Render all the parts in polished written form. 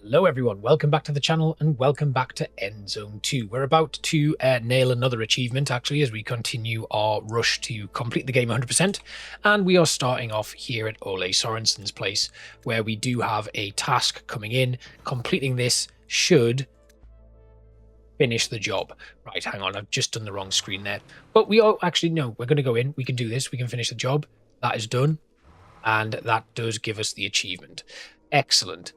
Hello everyone, welcome back to the channel and welcome back to Endzone 2. We're about to nail another achievement actually as we continue our rush to complete the game 100%, and we are starting off here at Ole Sorensen's place where we do have a task coming in. Completing this should finish the job. Right, hang on, I've just done the wrong screen there. But we are actually, no, we're going to go in, we can do this, we can finish the job. That is done, and that does give us the achievement. Excellent.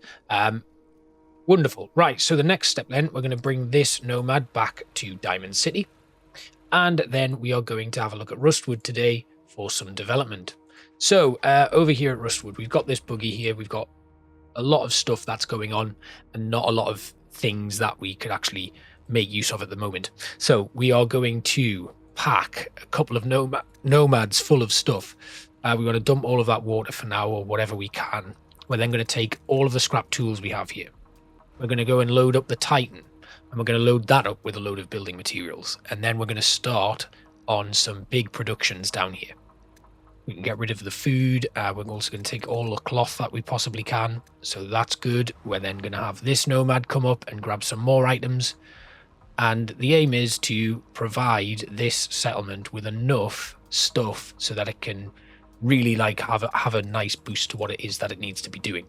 Wonderful. Right, so the next step then, we're going to bring this nomad back to Diamond City. And then we are going to have a look at Rustwood today for some development. So, over here at Rustwood, we've got this buggy here. We've got a lot of stuff that's going on and not a lot of things that we could actually make use of at the moment. So, we are going to pack a couple of nomads full of stuff. We're going to dump all of that water for now or whatever we can. We're then going to take all of the scrap tools we have here. We're going to go and load up the Titan, and we're going to load that up with a load of building materials. And then we're going to start on some big productions down here. We can get rid of the food. We're also going to take all the cloth that we possibly can. So that's good. We're then going to have this nomad come up and grab some more items. And the aim is to provide this settlement with enough stuff so that it can really have a nice boost to what it is that it needs to be doing.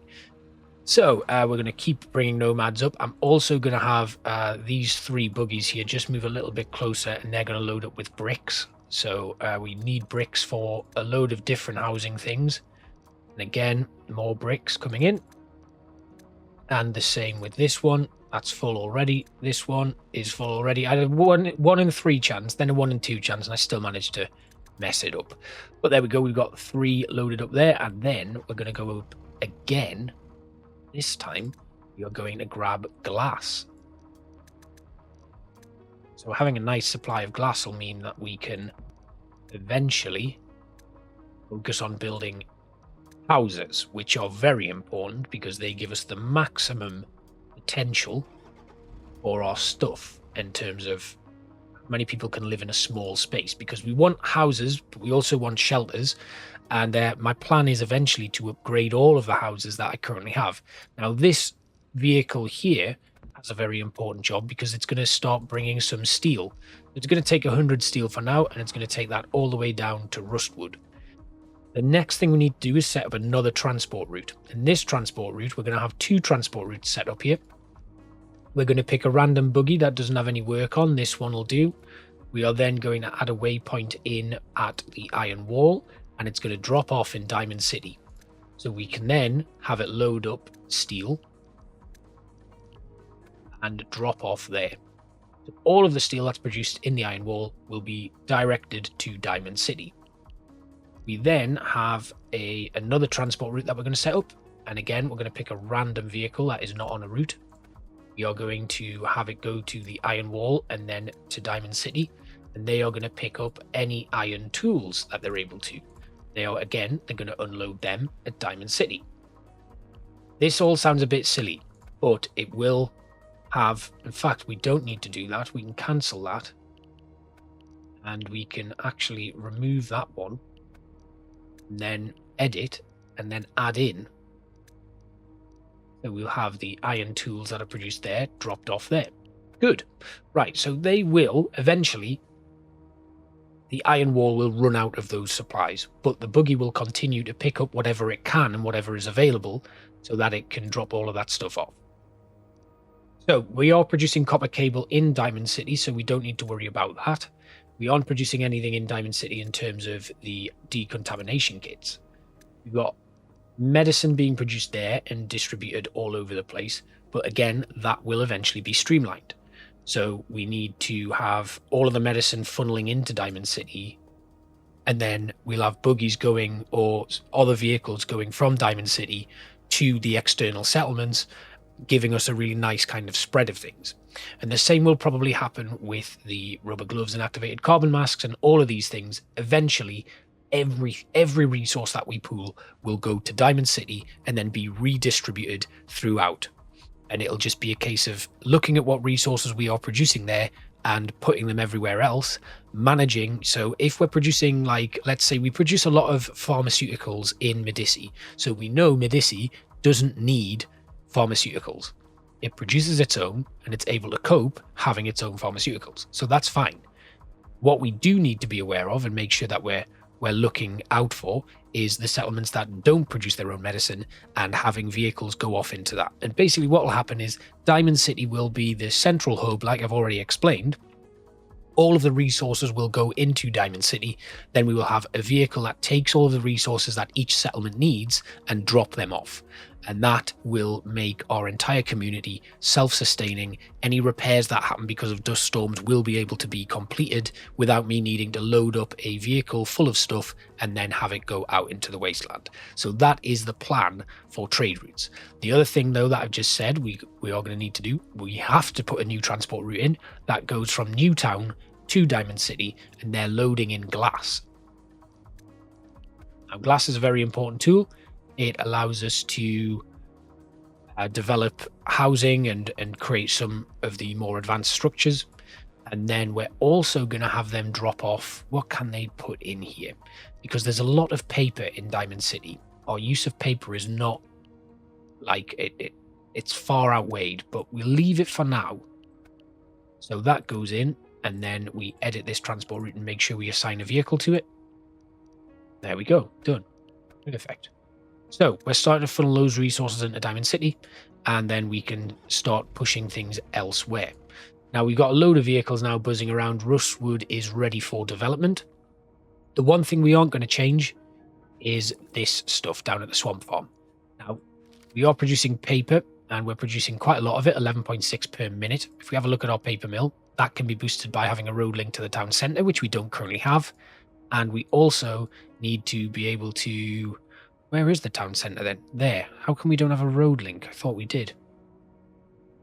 So we're going to keep bringing nomads up. I'm also going to have these three buggies here just move a little bit closer, and they're going to load up with bricks. So we need bricks for a load of different housing things. And again, more bricks coming in. And the same with this one. That's full already. This one is full already. I had a 1 in 3 chance, then a 1 in 2 chance, and I still managed to mess it up. But there we go. We've got 3 loaded up there. And then we're going to go up again. This time, we are going to grab glass. So having a nice supply of glass will mean that we can eventually focus on building houses, which are very important because they give us the maximum potential for our stuff in terms of how many people can live in a small space, because we want houses, but we also want shelters. And my plan is eventually to upgrade all of the houses that I currently have. Now, this vehicle here has a very important job because it's going to start bringing some steel. It's going to take 100 steel for now, and it's going to take that all the way down to Rustwood. The next thing we need to do is set up another transport route. And this transport route, we're going to have 2 transport routes set up here. We're going to pick a random buggy that doesn't have any work on. This one will do. We are then going to add a waypoint in at the iron wall, and it's going to drop off in Diamond City. So we can then have it load up steel and drop off there. So all of the steel that's produced in the iron wall will be directed to Diamond City. We then have another transport route that we're going to set up. And again, we're going to pick a random vehicle that is not on a route. We are going to have it go to the iron wall and then to Diamond City. And they are going to pick up any iron tools that they're able to. They're going to unload them at Diamond City. This all sounds a bit silly, but it will have... In fact, we don't need to do that. We can cancel that. And we can actually remove that one. And then edit, and then add in. So we'll have the iron tools that are produced there, dropped off there. Good. Right, so they will eventually... The iron wall will run out of those supplies, but the buggy will continue to pick up whatever it can and whatever is available so that it can drop all of that stuff off. So we are producing copper cable in Diamond City, so we don't need to worry about that. We aren't producing anything in Diamond City in terms of the decontamination kits. We've got medicine being produced there and distributed all over the place, but again, that will eventually be streamlined. So we need to have all of the medicine funneling into Diamond City, and then we'll have buggies going or other vehicles going from Diamond City to the external settlements, giving us a really nice kind of spread of things. And the same will probably happen with the rubber gloves and activated carbon masks and all of these things. Eventually, every resource that we pool will go to Diamond City and then be redistributed throughout. And it'll just be a case of looking at what resources we are producing there and putting them everywhere else, managing. So if we're producing, like, let's say we produce a lot of pharmaceuticals in Medici. So we know Medici doesn't need pharmaceuticals. it produces its own, and it's able to cope having its own pharmaceuticals. So that's fine. What we do need to be aware of and make sure that we're looking out for is the settlements that don't produce their own medicine and having vehicles go off into that. And basically what will happen is Diamond City will be the central hub, like I've already explained. All of the resources will go into Diamond City. Then we will have a vehicle that takes all of the resources that each settlement needs and drop them off. And that will make our entire community self-sustaining. Any repairs that happen because of dust storms will be able to be completed without me needing to load up a vehicle full of stuff and then have it go out into the wasteland. So that is the plan for trade routes. The other thing, though, that I've just said we are going to need to do, we have to put a new transport route in that goes from Newtown to Diamond City, and they're loading in glass. Now, glass is a very important tool. It allows us to develop housing and create some of the more advanced structures. And then we're also going to have them drop off. What can they put in here? Because there's a lot of paper in Diamond City. Our use of paper is not like it's far outweighed, but we'll leave it for now. So that goes in, and then we edit this transport route and make sure we assign a vehicle to it. There we go. Done. Perfect. So we're starting to funnel those resources into Diamond City, and then we can start pushing things elsewhere. Now we've got a load of vehicles now buzzing around. Rustwood is ready for development. The one thing we aren't going to change is this stuff down at the swamp farm. Now we are producing paper, and we're producing quite a lot of it, 11.6 per minute. If we have a look at our paper mill, that can be boosted by having a road link to the town centre, which we don't currently have. And we also need to be able to... Where is the town centre then? There. How come we don't have a road link? I thought we did.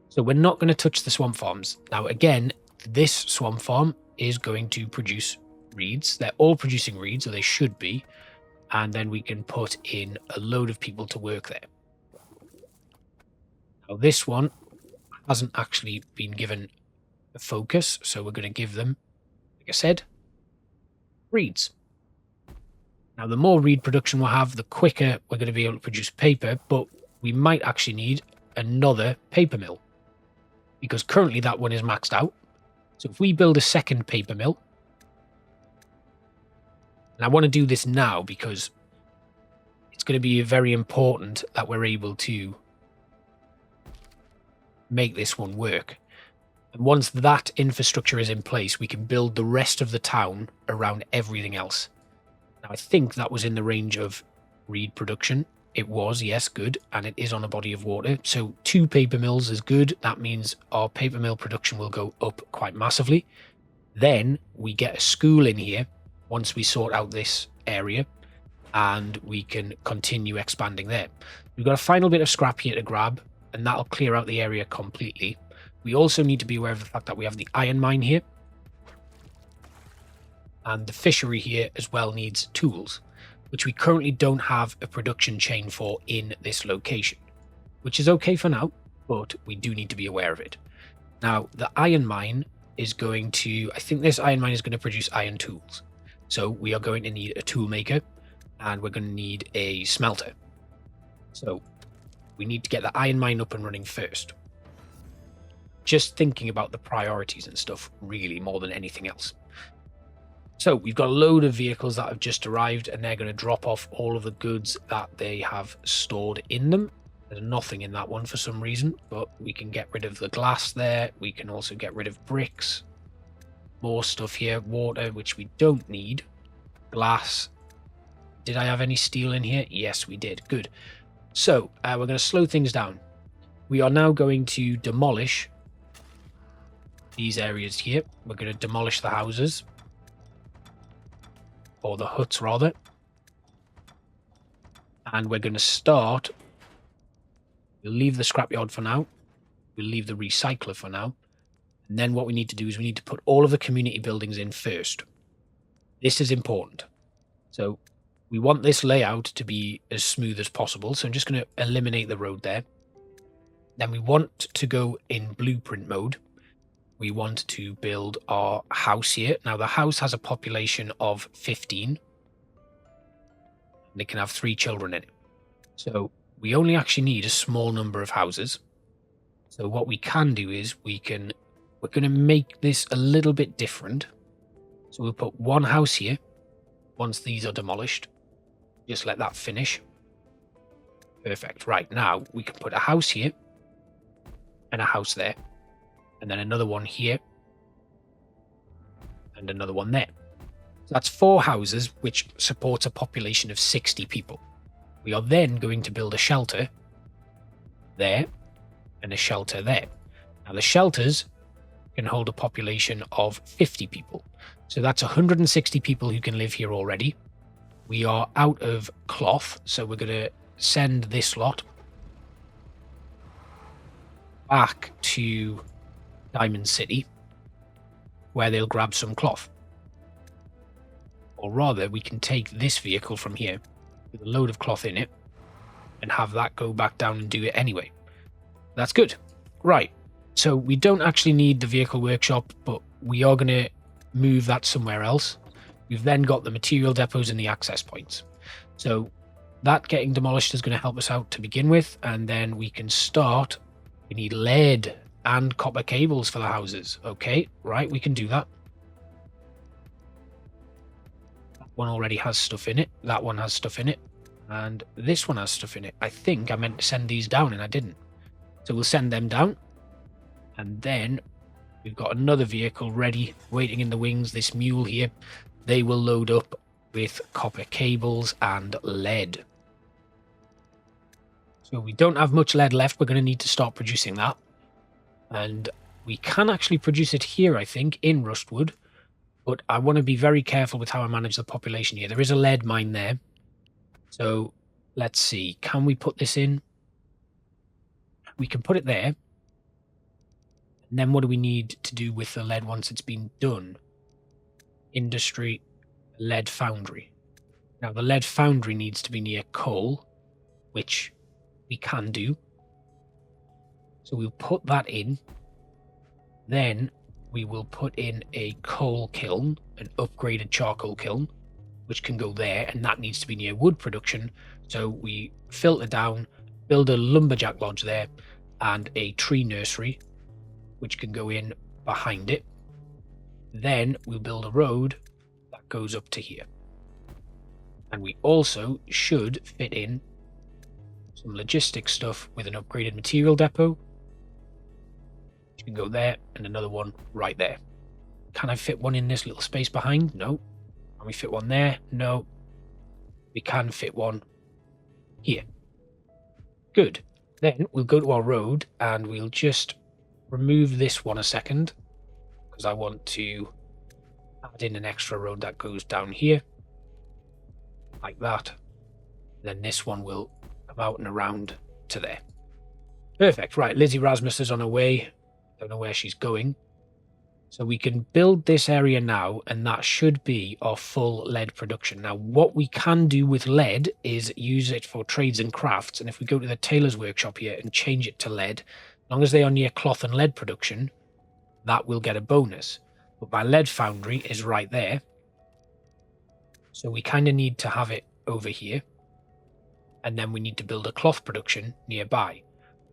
So we're not going to touch the swamp farms. Now, again, this swamp farm is going to produce reeds. They're all producing reeds, or they should be. And then we can put in a load of people to work there. Now, this one hasn't actually been given a focus, so we're going to give them, like I said, reeds. Now, the more reed production we'll have, the quicker we're going to be able to produce paper, but we might actually need another paper mill, because currently that one is maxed out. So if we build a second paper mill, and I want to do this now because it's going to be very important that we're able to make this one work. And once that infrastructure is in place, we can build the rest of the town around everything else. Now, I think that was in the range of reed production. It was, yes, good. And it is on a body of water. So 2 paper mills is good. That means our paper mill production will go up quite massively. Then we get a school in here once we sort out this area, and we can continue expanding there. We've got a final bit of scrap here to grab, and that'll clear out the area completely. We also need to be aware of the fact that we have the iron mine here. And the fishery here as well needs tools, which we currently don't have a production chain for in this location, which is okay for now, but we do need to be aware of it. Now, the iron mine is going to, I think this iron mine is going to produce iron tools. So we are going to need a tool maker, and we're going to need a smelter. So we need to get the iron mine up and running first. Just thinking about the priorities and stuff, really, more than anything else. So we've got a load of vehicles that have just arrived, and they're going to drop off all of the goods that they have stored in them. There's nothing in that one for some reason, but we can get rid of the glass there. We can also get rid of bricks. More stuff here. Water, which we don't need. Glass. Did I have any steel in here? Yes, we did. Good. So we're going to slow things down. We are now going to demolish these areas here. We're going to demolish the houses. Or the huts, rather. And we're going to start... We'll leave the scrapyard for now. We'll leave the recycler for now. And then what we need to do is we need to put all of the community buildings in first. This is important. So we want this layout to be as smooth as possible. So I'm just going to eliminate the road there. Then we want to go in blueprint mode. We want to build our house here. Now, the house has a population of 15. And it can have 3 children in it. So we only actually need a small number of houses. So what we can do is we're going to make this a little bit different. So we'll put one house here. Once these are demolished, just let that finish. Perfect. Right, now we can put a house here and a house there, and then another one here and another one there. So that's 4 houses, which supports a population of 60 people. We are then going to build a shelter there and a shelter there. Now the shelters can hold a population of 50 people. So that's 160 people who can live here already. We are out of cloth, so we're going to send this lot back to Diamond City, where they'll grab some cloth. Or rather, we can take this vehicle from here with a load of cloth in it and have that go back down and do it anyway. That's good. Right. So we don't actually need the vehicle workshop, but we are going to move that somewhere else. We've then got the material depots and the access points. So that getting demolished is going to help us out to begin with, and then we can start. We need lead and copper cables for the houses. Okay, right, we can do that. That one already has stuff in it. That one has stuff in it. And this one has stuff in it. I think I meant to send these down and I didn't. So we'll send them down. And then we've got another vehicle ready, waiting in the wings, this mule here. They will load up with copper cables and lead. So we don't have much lead left. We're going to need to start producing that. And we can actually produce it here, I think, in Rustwood. But I want to be very careful with how I manage the population here. There is a lead mine there. So let's see. Can we put this in? We can put it there. And then what do we need to do with the lead once it's been done? Industry, lead foundry. Now the lead foundry needs to be near coal, which we can do. So we'll put that in. Then we will put in a coal kiln, an upgraded charcoal kiln, which can go there, and that needs to be near wood production. So we filter down, build a lumberjack lodge there, and a tree nursery, which can go in behind it. Then we'll build a road that goes up to here. And we also should fit in some logistics stuff with an upgraded material depot. You can go there, and another one right there. Can I fit one in this little space behind? No. Can we fit one there? No. We can fit one here. Good. Then we'll go to our road and we'll just remove this one a second, because I want to add in an extra road that goes down here like that. Then this one will come out and around to there. Perfect. Right, Lizzie Rasmus is on her way. Don't know where she's going. So we can build this area now, and that should be our full lead production. Now, what we can do with lead is use it for trades and crafts. And if we go to the tailor's workshop here and change it to lead, as long as they are near cloth and lead production, that will get a bonus. But my lead foundry is right there. So we kind of need to have it over here. And then we need to build a cloth production nearby.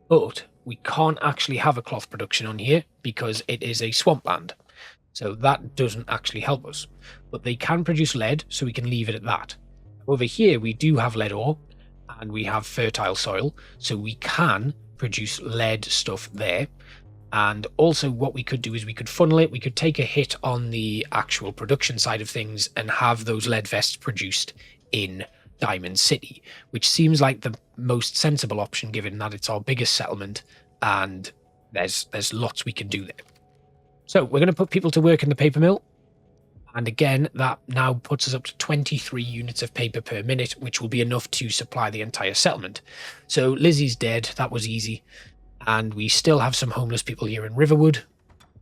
But we can't actually have a cloth production on here because it is a swampland. So that doesn't actually help us. But they can produce lead, so we can leave it at that. Over here, we do have lead ore and we have fertile soil, so we can produce lead stuff there. And also what we could do is we could funnel it. We could take a hit on the actual production side of things and have those lead vests produced in Diamond City, which seems like the most sensible option given that it's our biggest settlement and there's lots we can do there. So we're going to put people to work in the paper mill, and again that now puts us up to 23 units of paper per minute, which will be enough to supply the entire settlement. So Lizzie's dead, that was easy, and we still have some homeless people here in Riverwood,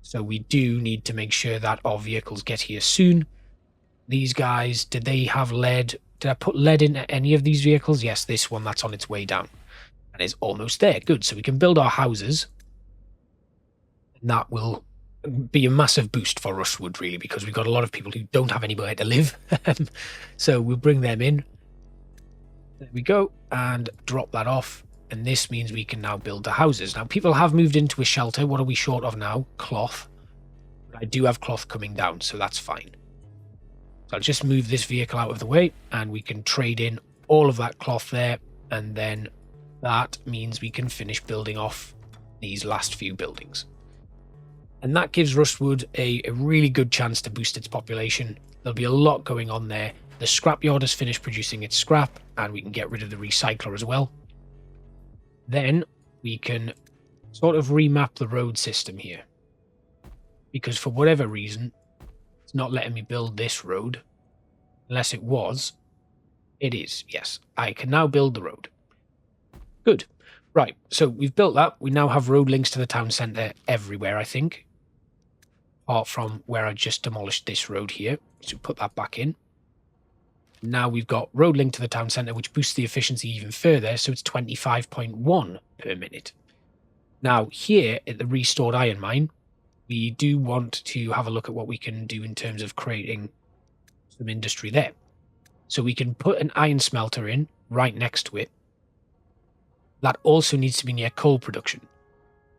so we do need to make sure that our vehicles get here soon. These guys, did they have lead? Did I put lead in any of these vehicles? Yes, this one that's on its way down. And is almost there. Good. So we can build our houses. And that will be a massive boost for Rustwood, really, because we've got a lot of people who don't have anywhere to live. So we'll bring them in. There we go. And drop that off. and this means we can now build the houses. Now, people have moved into a shelter. What are we short of now? Cloth. But I do have cloth coming down, so that's fine. So I'll just move this vehicle out of the way, and we can trade in all of that cloth there, and then that means we can finish building off these last few buildings. And that gives Rustwood a really good chance to boost its population. There'll be a lot going on there. The scrapyard has finished producing its scrap, and we can get rid of the recycler as well. Then we can sort of remap the road system here. Because for whatever reason, it's not letting me build this road. Unless it was. It is, yes. I can now build the road. Good. Right, so we've built that. We now have road links to the town centre everywhere, I think. Apart from where I just demolished this road here. So put that back in. Now we've got road link to the town centre, which boosts the efficiency even further, so it's 25.1 per minute. Now, here at the restored iron mine, we do want to have a look at what we can do in terms of creating some industry there. So we can put an iron smelter in right next to it. That also needs to be near coal production.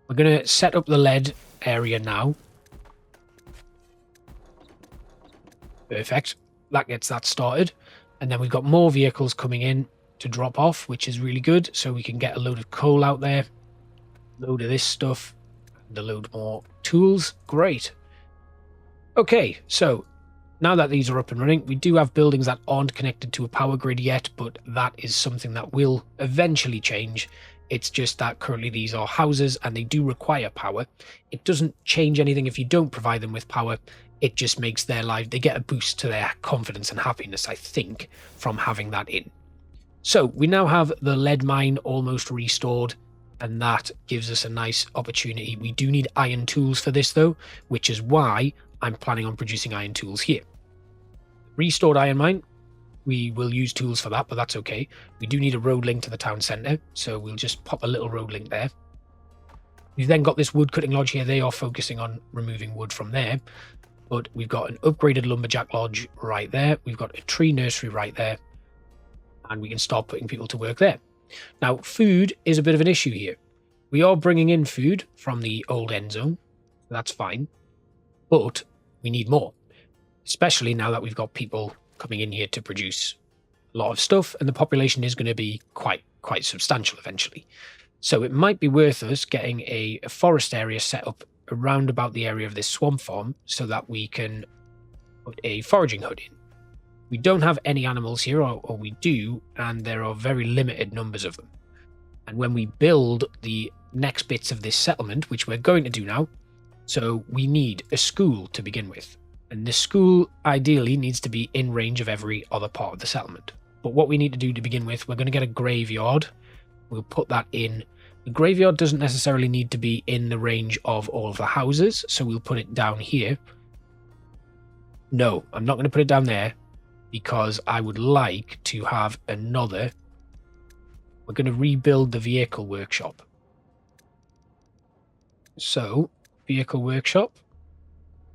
We're going to set up the lead area now. Perfect. That gets that started. And then we've got more vehicles coming in to drop off, which is really good. So we can get a load of coal out there. Load of this stuff. And a load more tools. Great. Okay, so now that these are up and running, we do have buildings that aren't connected to a power grid yet, but that is something that will eventually change. It's just that currently these are houses and they do require power. It doesn't change anything if you don't provide them with power. It just makes their life, they get a boost to their confidence and happiness, I think, from having that in. So we now have the lead mine almost restored, and that gives us a nice opportunity. We do need iron tools for this though, which is why I'm planning on producing iron tools here. Restored iron mine, we will use tools for that, but that's okay. We do need a road link to the town centre, so we'll just pop a little road link there. We've then got this wood cutting lodge here. They are focusing on removing wood from there. But we've got an upgraded lumberjack lodge right there. We've got a tree nursery right there. And we can start putting people to work there. Now, food is a bit of an issue here. We are bringing in food from the old Endzone. So that's fine. But we need more. Especially now that we've got people coming in here to produce a lot of stuff. And the population is going to be quite substantial eventually. So it might be worth us getting a forest area set up around about the area of this swamp farm so that we can put a foraging hood in. We don't have any animals here, or we do, and there are very limited numbers of them. And when we build the next bits of this settlement, which we're going to do now, so we need a school to begin with. And this school ideally needs to be in range of every other part of the settlement. But what we need to do to begin with, we're going to get a graveyard. We'll put that in. The graveyard doesn't necessarily need to be in the range of all of the houses, so we'll put it down here. No, I'm not going to put it down there because I would like to have another. We're going to rebuild the vehicle workshop. So, vehicle workshop,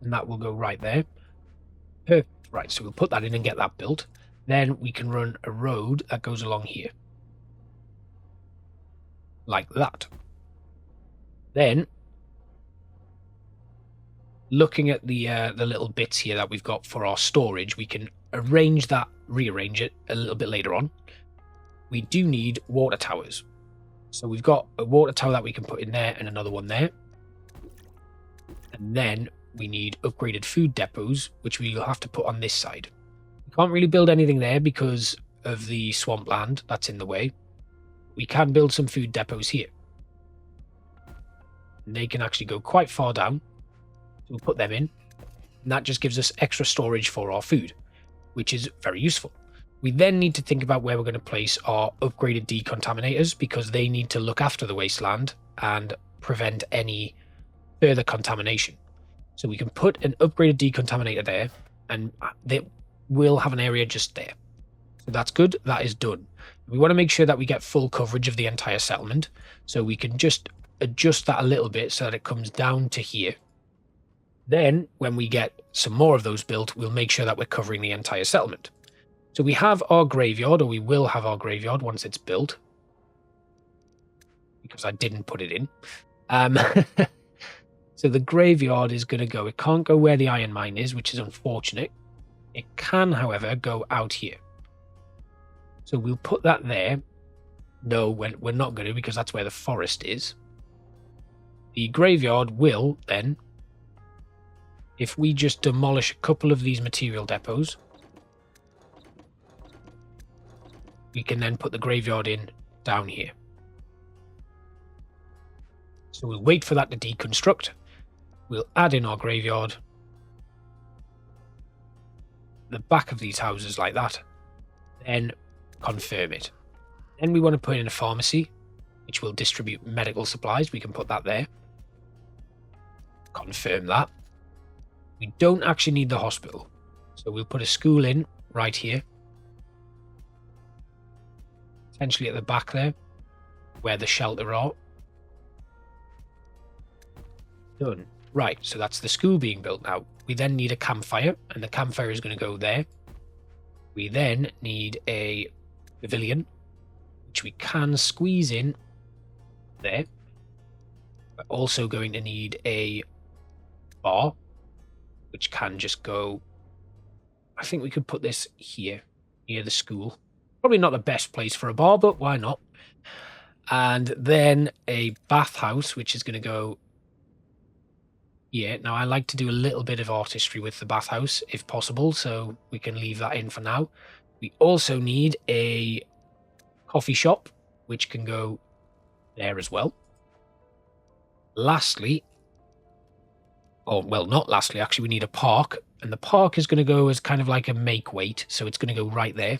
and that will go right there. Perfect. Right, so we'll put that in and get that built. Then we can run a road that goes along here. Like that. Then, looking at the little bits here that we've got for our storage, we can rearrange it a little bit later on. We do need water towers. So we've got a water tower that we can put in there and another one there. And then we need upgraded food depots, which we'll have to put on this side. We can't really build anything there because of the swampland that's in the way. We can build some food depots here. And they can actually go quite far down. So we'll put them in. And that just gives us extra storage for our food, which is very useful. We then need to think about where we're going to place our upgraded decontaminators because they need to look after the wasteland and prevent any further contamination. So we can put an upgraded decontaminator there and they will have an area just there. So that's good. That is done. We want to make sure that we get full coverage of the entire settlement. So we can just adjust that a little bit so that it comes down to here. Then when we get some more of those built, we'll make sure that we're covering the entire settlement. So we have our graveyard, or we will have our graveyard once it's built. because I didn't put it in. So the graveyard is going to go, it can't go where the iron mine is, which is unfortunate. It can, however, go out here. So we'll put that there. No, we're not going to, because that's where the forest is. The graveyard will then, if we just demolish a couple of these material depots, we can then put the graveyard in down here. So we'll wait for that to deconstruct. We'll add in our graveyard. The back of these houses like that. Then confirm it. Then we want to put in a pharmacy, which will distribute medical supplies. We can put that there. Confirm that. We don't actually need the hospital. So we'll put a school in right here. Potentially at the back there, where the shelter are. Done. Right, so that's the school being built now. We then need a campfire, and the campfire is going to go there. We then need a pavilion, which we can squeeze in there. We're also going to need a bar, which can just go... I think we could put this here, near the school. Probably not the best place for a bar, but why not? And then a bathhouse, which is going to go... Yeah, now I like to do a little bit of artistry with the bathhouse, if possible, so we can leave that in for now. We also need a coffee shop, which can go there as well. Lastly, or well, not lastly, actually, we need a park, and the park is going to go as kind of like a make-weight, so it's going to go right there,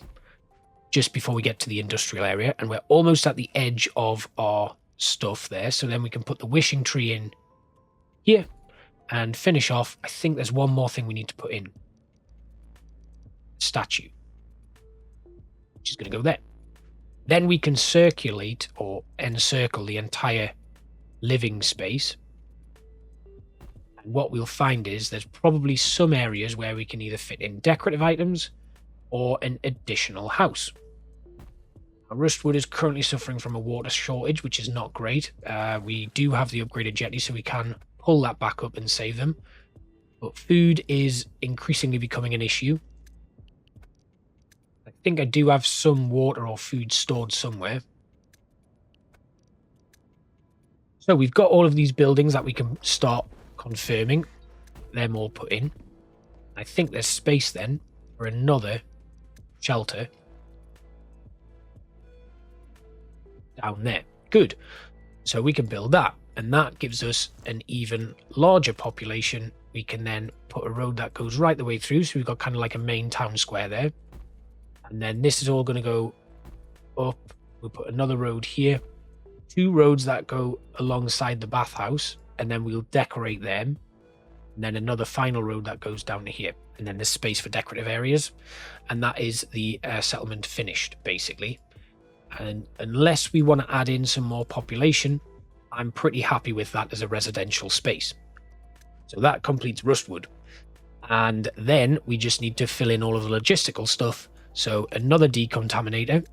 just before we get to the industrial area, and we're almost at the edge of our stuff there, so then we can put the wishing tree in here. And finish off, I think there's one more thing we need to put in. Statue. Which is going to go there. Then we can circulate or encircle the entire living space. And what we'll find is there's probably some areas where we can either fit in decorative items or an additional house. Now, Rustwood is currently suffering from a water shortage, which is not great. We do have the upgraded jetty, so we can pull that back up and save them. But food is increasingly becoming an issue. I think I do have some water or food stored somewhere. So we've got all of these buildings that we can start confirming. Them all put in. I think there's space then for another shelter down there. Good. So we can build that. And that gives us an even larger population. We can then put a road that goes right the way through. So we've got kind of like a main town square there. And then this is all going to go up. We'll put another road here. 2 roads that go alongside the bathhouse. And then we'll decorate them. And then another final road that goes down to here. And then there's space for decorative areas. And that is the settlement finished, basically. And unless we want to add in some more population, I'm pretty happy with that as a residential space. So that completes Rustwood. And then we just need to fill in all of the logistical stuff. So another decontaminator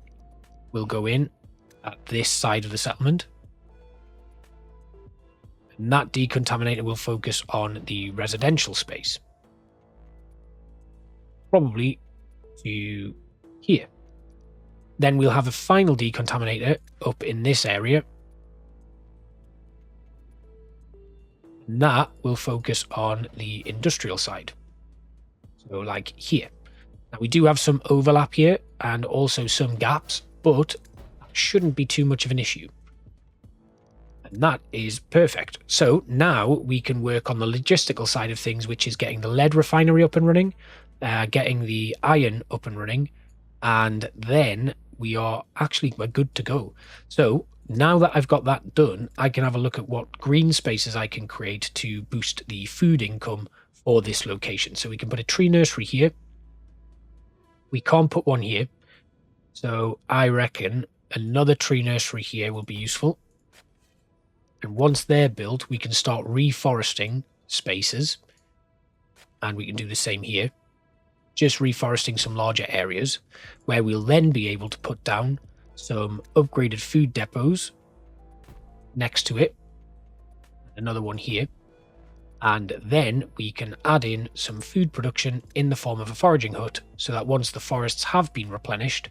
will go in at this side of the settlement. And that decontaminator will focus on the residential space. Probably to here. Then we'll have a final decontaminator up in this area. And that will focus on the industrial side. So like here. Now we do have some overlap here and also some gaps, but that shouldn't be too much of an issue. And that is perfect. So now we can work on the logistical side of things, which is getting the lead refinery up and running, getting the iron up and running, and then we're good to go. So now that I've got that done, I can have a look at what green spaces I can create to boost the food income for this location. So we can put a tree nursery here. We can't put one here. So I reckon another tree nursery here will be useful. And once they're built, we can start reforesting spaces. And we can do the same here. Just reforesting some larger areas where we'll then be able to put down some upgraded food depots next to it, another one here, and then we can add in some food production in the form of a foraging hut, so that once the forests have been replenished,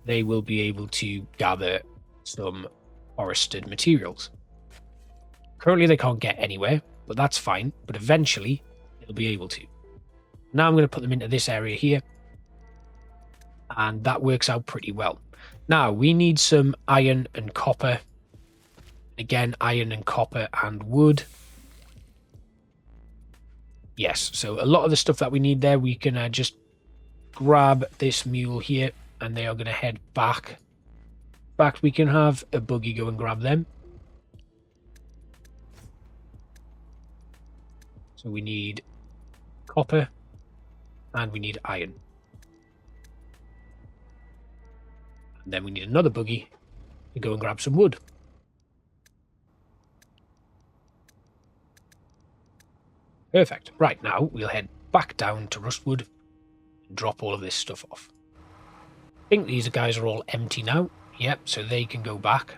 they will be able to gather some forested materials. Currently they can't get anywhere, but that's fine, but eventually they'll be able to. Now I'm going to put them into this area here, and that works out pretty well. Now we need some iron and copper. Again, iron and copper and wood. Yes, so a lot of the stuff that we need there, we can just grab this mule here, and they are going to head back. In fact, we can have a buggy go and grab them. So we need copper and we need iron. And then we need another buggy to go and grab some wood. Perfect. Right, now we'll head back down to Rustwood and drop all of this stuff off. I think these guys are all empty now. Yep, so they can go back.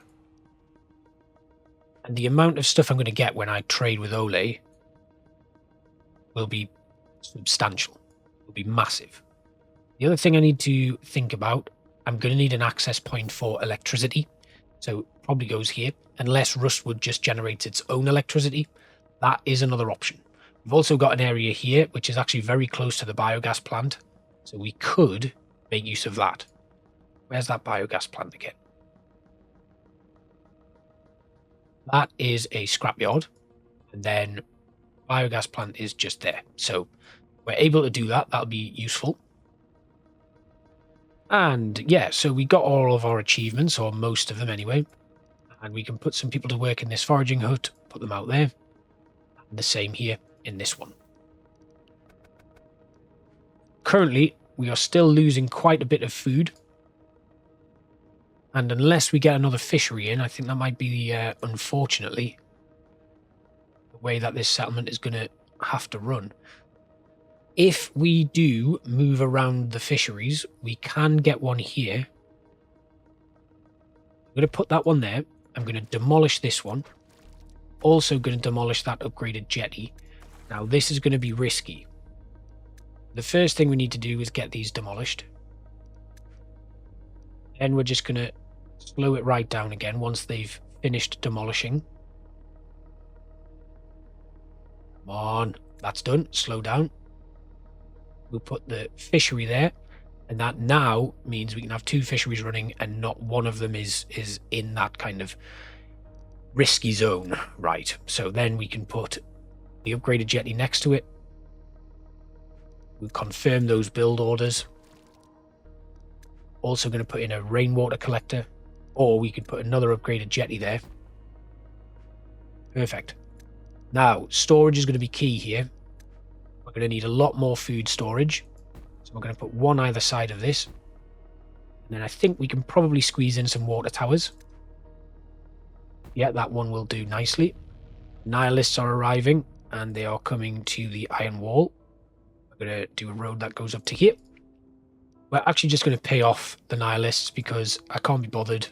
And the amount of stuff I'm going to get when I trade with Ole will be substantial. It will be massive. The other thing I need to think about, I'm going to need an access point for electricity. So it probably goes here, unless Rustwood just generates its own electricity. That is another option. We've also got an area here, which is actually very close to the biogas plant. So we could make use of that. Where's that biogas plant again? That is a scrapyard. And then biogas plant is just there. So we're able to do that. That'll be useful. And yeah, so we got all of our achievements, or most of them anyway. And we can put some people to work in this foraging hut, put them out there. And the same here in this one. Currently, we are still losing quite a bit of food. And unless we get another fishery in, I think that might be, unfortunately, the way that this settlement is going to have to run. If we do move around the fisheries, we can get one here. I'm going to put that one there. I'm going to demolish this one. Also going to demolish that upgraded jetty. Now, this is going to be risky. The first thing we need to do is get these demolished. Then we're just going to slow it right down again once they've finished demolishing. Come on, that's done. Slow down. We'll put the fishery there, and that now means we can have two fisheries running and not one of them is in that kind of risky zone. Right, so then we can put the upgraded jetty next to it. We'll confirm those build orders. Also going to put in a rainwater collector, or we could put another upgraded jetty there. Perfect. Now, storage is going to be key here. We're going to need a lot more food storage. So we're going to put one either side of this. And then I think we can probably squeeze in some water towers. Yeah, that one will do nicely. Nihilists are arriving, and they are coming to the iron wall. We're going to do a road that goes up to here. We're actually just going to pay off the Nihilists because I can't be bothered.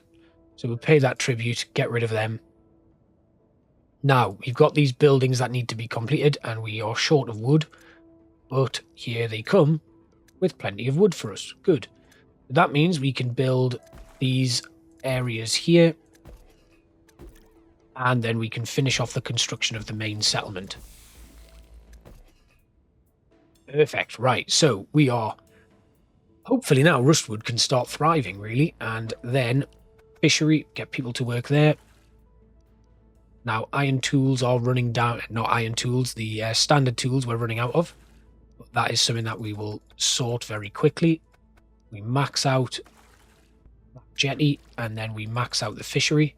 So we'll pay that tribute, get rid of them. Now, we've got these buildings that need to be completed and we are short of wood. But here they come with plenty of wood for us. Good. That means we can build these areas here. And then we can finish off the construction of the main settlement. Perfect. Right, so we are... Hopefully now Rustwood can start thriving, really. And then fishery, get people to work there. Now, iron tools are running down. Not iron tools, the standard tools we're running out of. But that is something that we will sort very quickly. We max out jetty, and then we max out the fishery.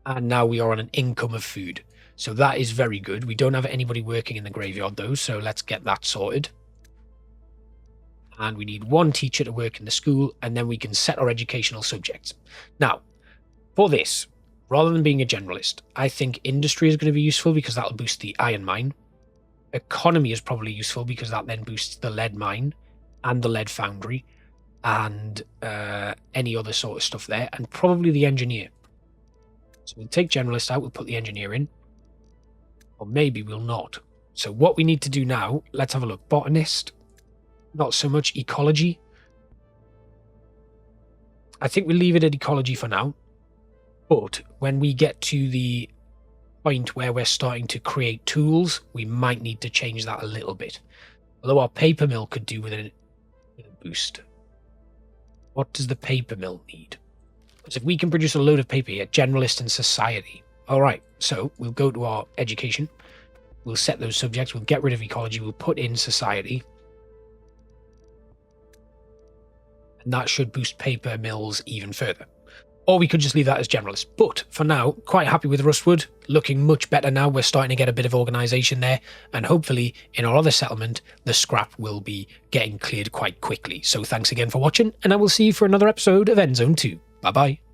And now we are on an income of food. So that is very good. We don't have anybody working in the graveyard, though, so let's get that sorted. And we need one teacher to work in the school, and then we can set our educational subjects. Now, for this, rather than being a generalist, I think industry is going to be useful because that'll boost the iron mine. Economy is probably useful because that then boosts the lead mine and the lead foundry and any other sort of stuff there, and probably the engineer. So we'll take generalist out, we'll put the engineer in. Or maybe we'll not. So what we need to do now, let's have a look. Botanist, not so much. Ecology. I think we'll leave it at ecology for now. But when we get to the point where we're starting to create tools, we might need to change that a little bit. Although our paper mill could do with a boost. What does the paper mill need? Because if we can produce a load of paper here, generalist and society. All right, so we'll go to our education. We'll set those subjects. We'll get rid of ecology. We'll put in society. And that should boost paper mills even further. Or we could just leave that as generalist. But for now, quite happy with Rustwood. Looking much better now. We're starting to get a bit of organisation there. And hopefully, in our other settlement, the scrap will be getting cleared quite quickly. So thanks again for watching, and I will see you for another episode of Endzone 2. Bye-bye.